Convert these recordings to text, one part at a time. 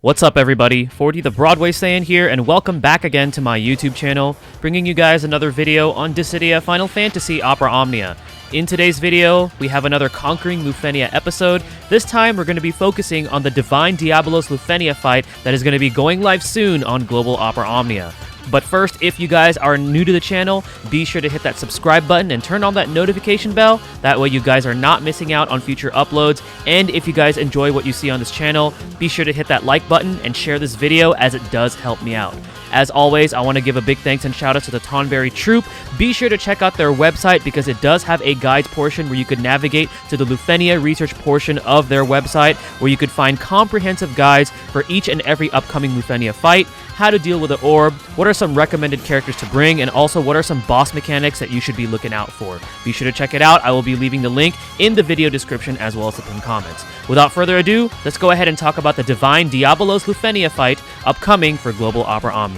What's up everybody, 40 the Broadway Saiyan here, and welcome back again to my YouTube channel, bringing you guys another video on Dissidia Final Fantasy Opera Omnia. In today's video, we have another Conquering Lufenia episode. This time, we're going to be focusing on the Divine Diabolos Lufenia fight that is going to be going live soon on Global Opera Omnia. But first, if you guys are new to the channel, be sure to hit that subscribe button and turn on that notification bell. That way you guys are not missing out on future uploads. And if you guys enjoy what you see on this channel, be sure to hit that like button and share this video, as it does help me out. As always, I want to give a big thanks and shout out to the Tonberry Troop. Be sure to check out their website because it does have a guides portion where you could navigate to the Lufenia research portion of their website, where you could find comprehensive guides for each and every upcoming Lufenia fight, how to deal with the orb, what are some recommended characters to bring, and also what are some boss mechanics that you should be looking out for. Be sure to check it out. I will be leaving the link in the video description as well as the pinned comments. Without further ado, let's go ahead and talk about the Divine Diabolos Lufenia fight upcoming for Global Opera Omnia.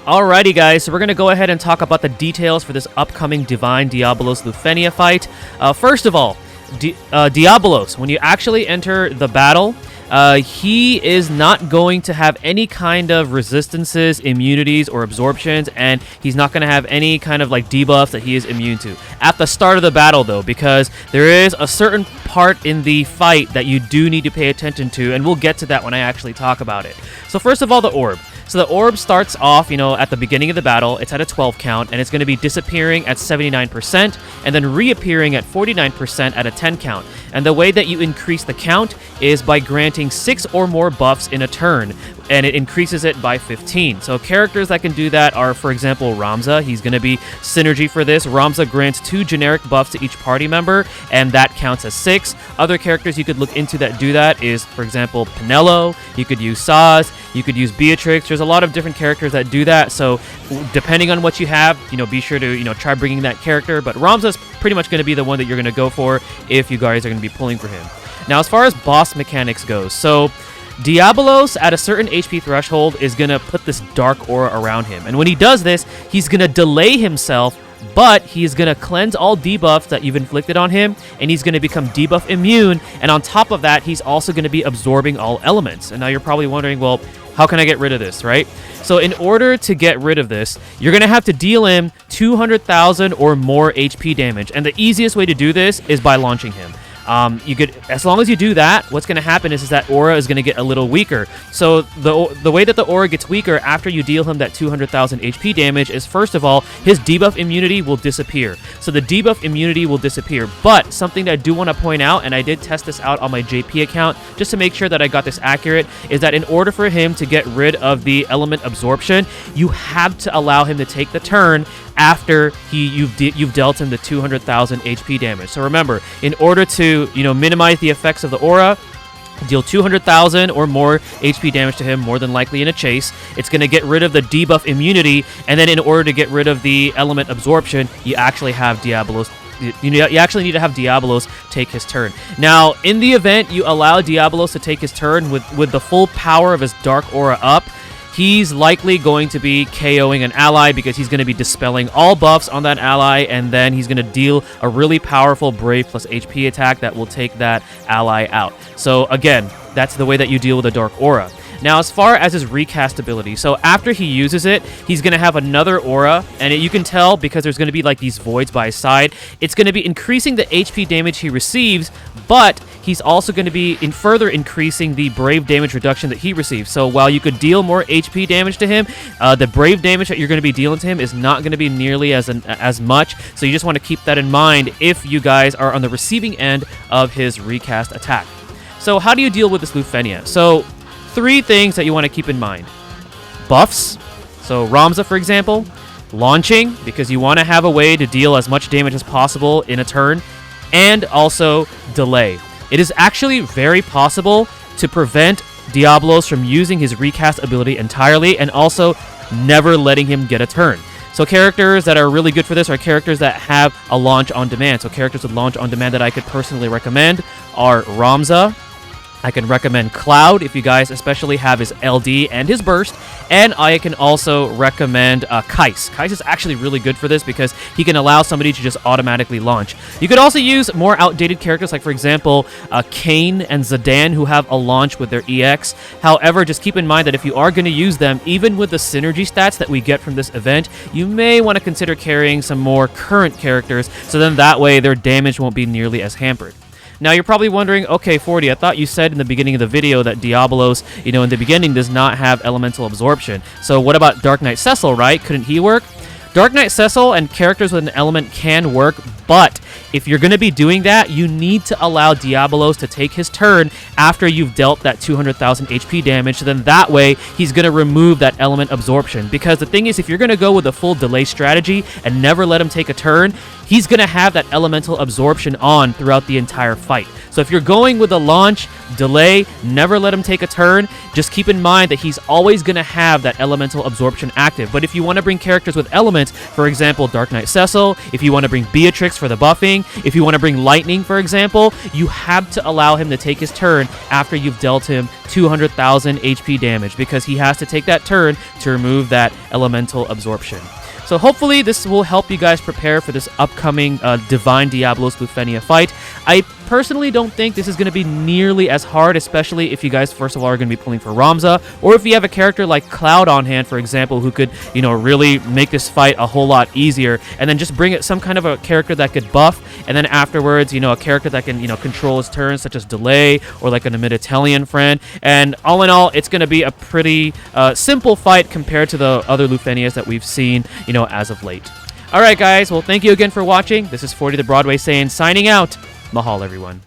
Alrighty guys, so we're going to go ahead and talk about the details for this upcoming Divine Diabolos Lufenia fight. First of all, Diabolos, when you actually enter the battle, he is not going to have any kind of resistances, immunities, or absorptions, and he's not going to have any kind of like debuffs that he is immune to at the start of the battle, though, because there is a certain part in the fight that you do need to pay attention to, and we'll get to that when I actually talk about it. So first of all, the orb. So the orb starts off, at the beginning of the battle. It's at a 12 count, and it's going to be disappearing at 79%, and then reappearing at 49% at a 10 count. And the way that you increase the count is by granting 6 or more buffs in a turn, and it increases it by 15. So characters that can do that are, for example, Ramza. He's going to be synergy for this. Ramza grants 2 generic buffs to each party member, and that counts as 6. Other characters you could look into that do that is, for example, Pinello. You could use Saz. You could use Beatrix. There's a lot of different characters that do that. So depending on what you have, be sure to, try bringing that character. But Ramza's pretty much going to be the one that you're going to go for if you guys are going to be pulling for him. Now, as far as boss mechanics goes, so Diabolos at a certain HP threshold is going to put this dark aura around him. And when he does this, he's going to delay himself, but he's going to cleanse all debuffs that you've inflicted on him, and he's going to become debuff immune. And on top of that, he's also going to be absorbing all elements. And now you're probably wondering, well, how can I get rid of this, right? So in order to get rid of this, you're going to have to deal him 200,000 or more HP damage. And the easiest way to do this is by launching him. As long as you do that, what's going to happen is that aura is going to get a little weaker. So the way that the aura gets weaker after you deal him that 200,000 HP damage is, first of all, his debuff immunity will disappear. So the debuff immunity will disappear. But something that I do want to point out, and I did test this out on my JP account just to make sure that I got this accurate, is that in order for him to get rid of the element absorption, you have to allow him to take the turn after you've dealt him the 200,000 HP damage. So remember, in order to minimize the effects of the aura, deal 200,000 or more HP damage to him, more than likely in a chase. It's going to get rid of the debuff immunity, and then in order to get rid of the element absorption, you actually have Diabolos. You actually need to have Diabolos take his turn. Now, in the event you allow Diabolos to take his turn with the full power of his dark aura up, he's likely going to be KOing an ally because he's going to be dispelling all buffs on that ally, and then he's going to deal a really powerful Brave plus HP attack that will take that ally out. So again, that's the way that you deal with a Dark Aura. Now, as far as his recast ability, so after he uses it, he's going to have another aura, and you can tell because there's going to be like these voids by his side. It's going to be increasing the HP damage he receives, but he's also going to be further increasing the Brave damage reduction that he receives. So while you could deal more HP damage to him, the Brave damage that you're going to be dealing to him is not going to be nearly as much. So you just want to keep that in mind if you guys are on the receiving end of his recast attack. So how do you deal with this Lufenia? So 3 things that you want to keep in mind. Buffs, so Ramza, for example. Launching, because you want to have a way to deal as much damage as possible in a turn. And also delay. It is actually very possible to prevent Diabolos from using his recast ability entirely, and also never letting him get a turn. So characters that are really good for this are characters that have a launch on demand. So characters with launch on demand that I could personally recommend are Ramza, I can recommend Cloud if you guys especially have his LD and his burst, and I can also recommend Kais. Kais is actually really good for this because he can allow somebody to just automatically launch. You could also use more outdated characters like, for example, Kain and Zidane, who have a launch with their EX. However, just keep in mind that if you are going to use them, even with the synergy stats that we get from this event, you may want to consider carrying some more current characters, so then that way their damage won't be nearly as hampered. Now, you're probably wondering, okay, 40, I thought you said in the beginning of the video that Diabolos, in the beginning does not have elemental absorption. So what about Dark Knight Cecil, right? Couldn't he work? Dark Knight Cecil and characters with an element can work, but if you're going to be doing that, you need to allow Diabolos to take his turn after you've dealt that 200,000 HP damage, so then that way he's going to remove that element absorption. Because the thing is, if you're going to go with a full delay strategy and never let him take a turn, he's going to have that elemental absorption on throughout the entire fight. So if you're going with a launch, delay, never let him take a turn, just keep in mind that he's always going to have that elemental absorption active. But if you want to bring characters with elements, for example, Dark Knight Cecil, if you want to bring Beatrix for the buffing, if you want to bring Lightning, for example, you have to allow him to take his turn after you've dealt him 200,000 HP damage, because he has to take that turn to remove that elemental absorption. So hopefully this will help you guys prepare for this upcoming Divine Diabolos Lufenia fight. I personally don't think this is going to be nearly as hard, especially if you guys, first of all, are going to be pulling for Ramza, or if you have a character like Cloud on hand, for example, who could, really make this fight a whole lot easier, and then just bring it some kind of a character that could buff, and then afterwards, a character that can, control his turns, such as Delay, or like an Mid-Italian friend, and all in all, it's going to be a pretty simple fight compared to the other Lufenias that we've seen, as of late. Alright guys, well thank you again for watching. This is 40 the Broadway Saiyan signing out. Mahal everyone.